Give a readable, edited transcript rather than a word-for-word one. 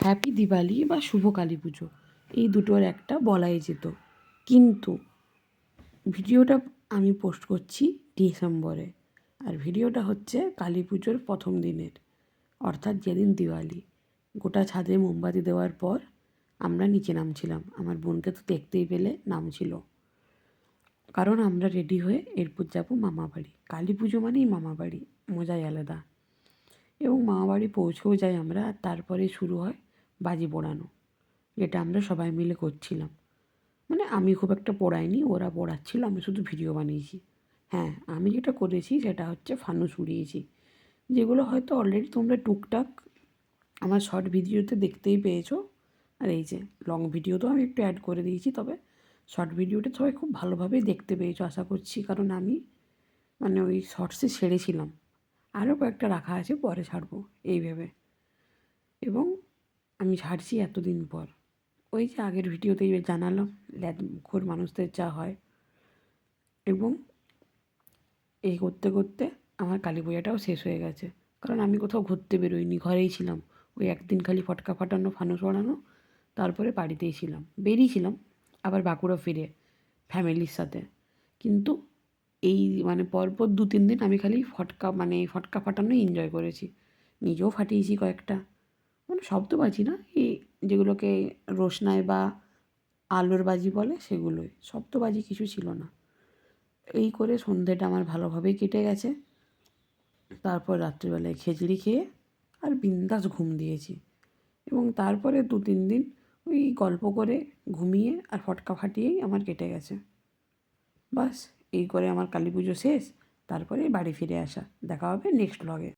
Happy Diwali বা শুভ কালী পুজো এই দুটোর একটা বলাই যেত। কিন্তু ভিডিওটা আমি পোস্ট করছি ডিসেম্বরে, আর ভিডিওটা হচ্ছে কালী পুজোর প্রথম দিনের, অর্থাৎ যেদিন দিওয়ালি। গোটা ছাদে মোমবাতি দেওয়ার পর আমরা নিচে নামছিলাম। আমার বোনকে তো দেখতেই পেলে নামছিল, কারণ আমরা রেডি হয়ে এরপর যাবো মামা বাড়ি। কালী পুজো মানেই মামা বাড়ি, মজাই আলাদা। এবং মামা বাড়ি পৌঁছেও যাই আমরা, আর তারপরে শুরু হয় বাজি পোড়ানো, যেটা আমরা সবাই মিলে করছিলাম। মানে আমি খুব একটা পোড়াইনি, ওরা পোড়াচ্ছিল, আমি শুধু ভিডিও বানিয়েছি। হ্যাঁ, আমি যেটা করেছি সেটা হচ্ছে ফানুস উড়িয়েছি, যেগুলো হয়তো অলরেডি তোমরা টুকটাক আমার শর্ট ভিডিওতে দেখতেই পেয়েছো। আর এই যে লং ভিডিওতেও আমি একটু অ্যাড করে দিয়েছি, তবে শর্ট ভিডিওটা সবাই খুব ভালোভাবেই দেখতে পেয়েছো আশা করছি, কারণ আমি মানে ওই শর্টসে ছেড়েছিলাম। আরও কয়েকটা রাখা আছে, পরে ছাড়বো এই ভেবে। এবং আমি ছাড়ছি এতদিন পর। ওই যে আগের ভিডিওতেই জানালাম ল্যাদখোর মানুষদের যা হয়। এবং এই করতে করতে আমার কালী পূজাটাও শেষ হয়ে গেছে, কারণ আমি কোথাও ঘুরতে বেরোইনি, ঘরেই ছিলাম। ওই একদিন খালি ফটকা ফাটানো, ফানুস ওড়ানো, তারপরে বাড়িতেই ছিলাম। বেরিয়েছিলাম আবার বাঁকুড়া ফিরে ফ্যামিলির সাথে, কিন্তু এই মানে পরপর 2-3 দিন আমি খালি ফটকা ফাটানোই এনজয় করেছি। নিজেও ফাটিয়েছি কয়েকটা, মানে শব্দবাজি না, এই যেগুলোকে রোশনাই বা আলোর বাজি বলে, সেগুলোই। শব্দবাজি কিছু ছিল না। এই করে সন্ধেটা আমার ভালোভাবেই কেটে গেছে। তারপর রাত্রিবেলায় খিচুড়ি খেয়ে আর বিন্দাস ঘুম দিয়েছি। এবং তারপরে 2-3 দিন ওই গল্প করে ঘুমিয়ে আর ফটকা ফাটিয়েই আমার কেটে গেছে। বাস এই করে আমার কালী পুজো শেষ, তারপরে বাড়ি ফিরে আসা। দেখা হবে নেক্সট ব্লগে।